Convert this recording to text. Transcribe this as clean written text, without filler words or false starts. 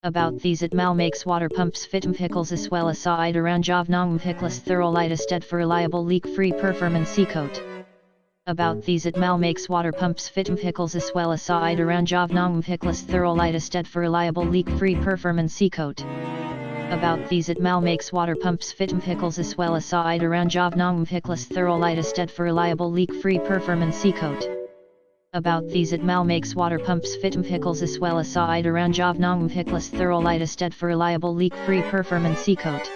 About these it mal makes water pumps fit vehicles as well as side around jovnong vehicles thoroughlighted for reliable leak-free performance coat. About these it mal makes water pumps fit vehicles as well as side around jovnong vehicles thoroughlighted for reliable leak-free performance coat. About these it mal makes water pumps fit vehicles as well as side around jovnong vehicles thoroughlighted for reliable leak-free performance coat. About these it mal makes water pumps fit vehicles as well as side around jovnong vehicles thoroughlighted for reliable leak-free performance coat.